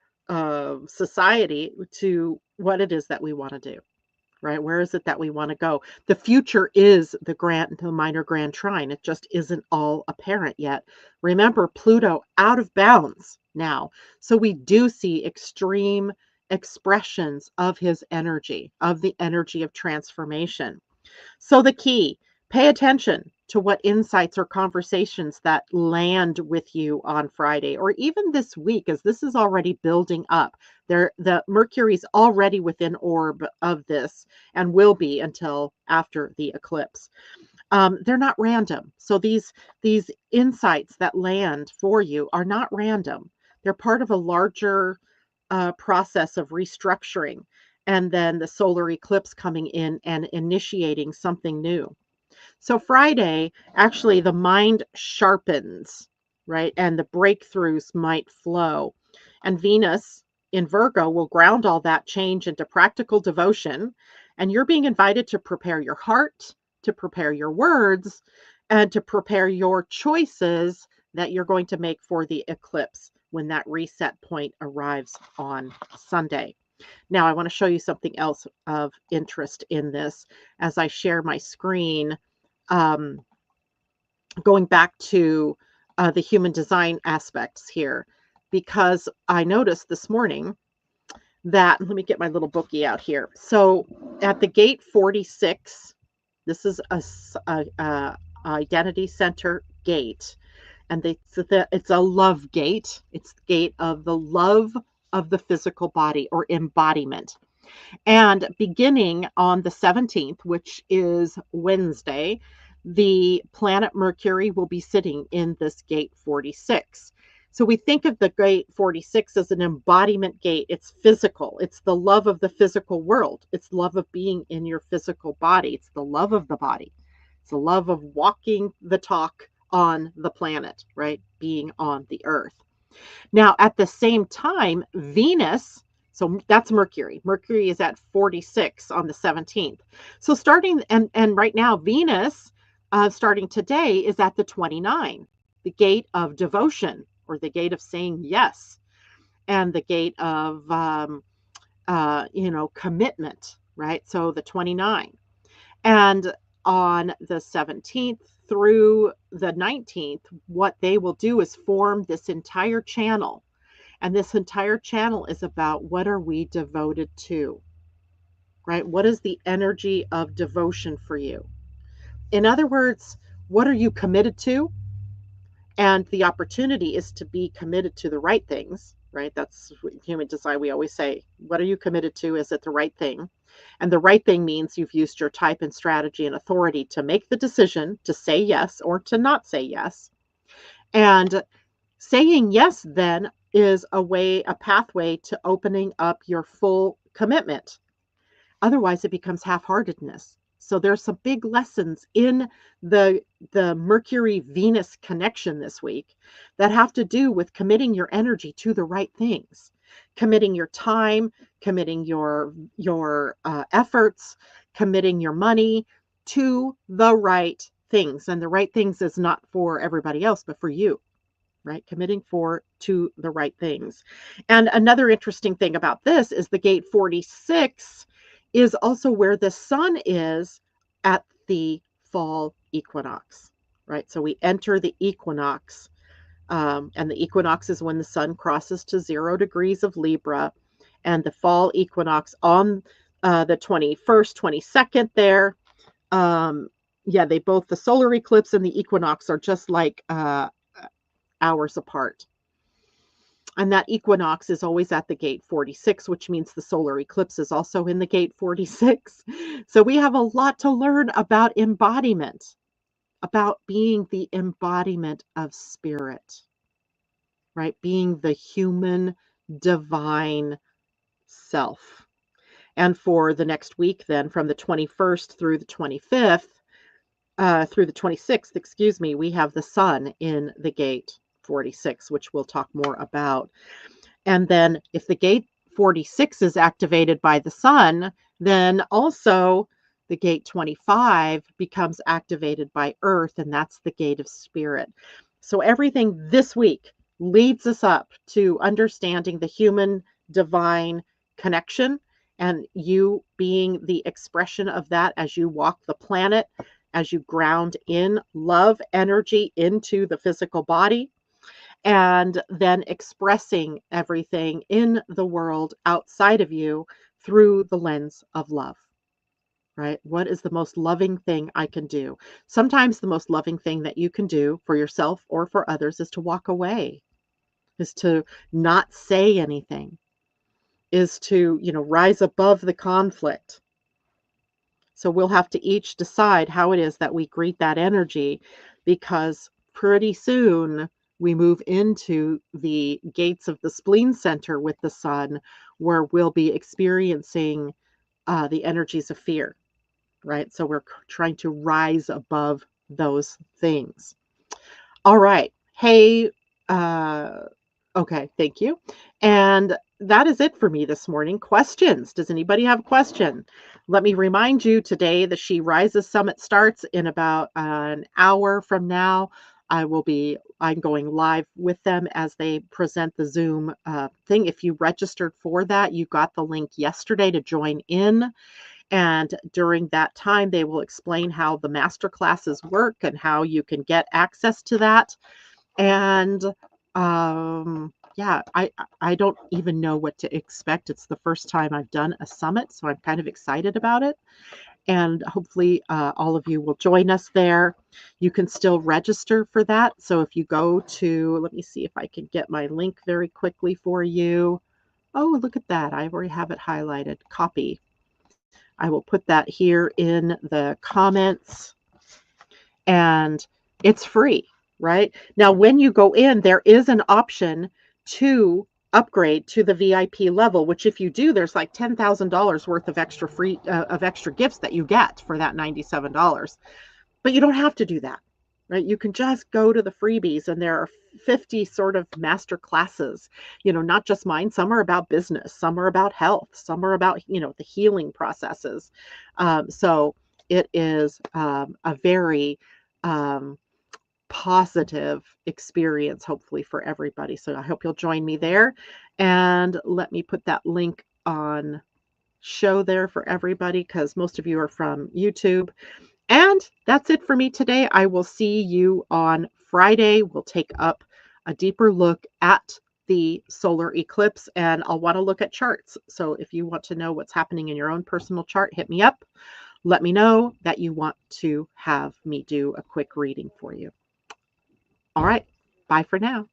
society, to what it is that we want to do. Right? Where is it that we want to go? The future is the minor grand trine. It just isn't all apparent yet. Remember, Pluto out of bounds now. So we do see extreme expressions of his energy, of the energy of transformation. So the key, pay attention to what insights or conversations that land with you on Friday or even this week, as this is already building up. The Mercury's already within orb of this and will be until after the eclipse. They're not random. So these insights that land for you are not random. They're part of a larger process of restructuring, and then the solar eclipse coming in and initiating something new. So Friday, actually, the mind sharpens, right? And the breakthroughs might flow. And Venus in Virgo will ground all that change into practical devotion. And you're being invited to prepare your heart, to prepare your words, and to prepare your choices that you're going to make for the eclipse when that reset point arrives on Sunday. Now, I want to show you something else of interest in this as I share my screen. Going back to the human design aspects here, because I noticed this morning that, let me get my little bookie out here. So at the gate 46, this is a identity center gate. And it's a love gate. It's the gate of the love of the physical body, or embodiment. And beginning on the 17th, which is Wednesday, the planet Mercury will be sitting in this gate 46. So we think of the gate 46 as an embodiment gate. It's physical. It's the love of the physical world. It's love of being in your physical body. It's the love of the body. It's the love of walking the talk on the planet, right? Being on the earth. Now, at the same time, Venus, so that's Mercury. Mercury is at 46 on the 17th. So starting, and right now, Venus, starting today, is at the 29, the gate of devotion, or the gate of saying yes, and the gate of, commitment, right? So the 29. And on the 17th through the 19th, what they will do is form this entire channel. And this entire channel is about, what are we devoted to, right? What is the energy of devotion for you? In other words, what are you committed to? And the opportunity is to be committed to the right things, right? That's human design. We always say, what are you committed to? Is it the right thing? And the right thing means you've used your type and strategy and authority to make the decision to say yes or to not say yes. And saying yes then is a pathway to opening up your full commitment. Otherwise, it becomes half-heartedness. So there's some big lessons in the Mercury Venus connection this week that have to do with committing your energy to the right things, committing your time, committing your efforts, committing your money to the right things. And the right things is not for everybody else, but for you, right? Committing to the right things. And another interesting thing about this is the gate 46 is also where the sun is at the fall equinox, right? So we enter the equinox, and the equinox is when the sun crosses to 0 degrees of Libra, and the fall equinox on the 21st, 22nd there. They both, the solar eclipse and the equinox, are just like hours apart. And that equinox is always at the gate 46, which means the solar eclipse is also in the gate 46. So we have a lot to learn about embodiment, about being the embodiment of spirit, right? Being the human divine self. And for the next week, then, from the 21st through the 25th, through the 26th, excuse me, we have the sun in the gate 46, which we'll talk more about. And then if the gate 46 is activated by the sun, then also the gate 25 becomes activated by earth, and that's the gate of spirit. So everything this week leads us up to understanding the human divine connection, and you being the expression of that as you walk the planet, as you ground in love energy into the physical body, and then expressing everything in the world outside of you through the lens of love, right? What is the most loving thing I can do? Sometimes the most loving thing that you can do for yourself or for others is to walk away, is to not say anything, is to, rise above the conflict. So we'll have to each decide how it is that we greet that energy, because pretty soon we move into the gates of the spleen center with the sun, where we'll be experiencing the energies of fear, right? So we're trying to rise above those things. All right. Hey, okay, thank you. And that is it for me this morning. Questions? Does anybody have a question? Let me remind you, today the She Rises Summit starts in about an hour from now. I'm going live with them as they present the Zoom thing. If you registered for that, you got the link yesterday to join in. And during that time, they will explain how the master classes work and how you can get access to that. And I don't even know what to expect. It's the first time I've done a summit, so I'm kind of excited about it. and hopefully all of you will join us there. You can still register for that. So if you go to, let me see if I can get my link very quickly for you. Oh, look at that. I already have it highlighted. Copy. I will put that here in the comments, and it's free, right? Now, when you go in, there is an option to upgrade to the VIP level, which if you do, there's like $10,000 worth of extra gifts that you get for that $97. But you don't have to do that, right? You can just go to the freebies, and there are 50 sort of master classes, not just mine. Some are about business, some are about health, some are about, the healing processes. So it is a very positive experience, hopefully, for everybody. So I hope you'll join me there. And let me put that link on show there for everybody, because most of you are from YouTube. And that's it for me today. I will see you on Friday. We'll take up a deeper look at the solar eclipse, and I'll want to look at charts. So if you want to know what's happening in your own personal chart, hit me up. Let me know that you want to have me do a quick reading for you. All right. Bye for now.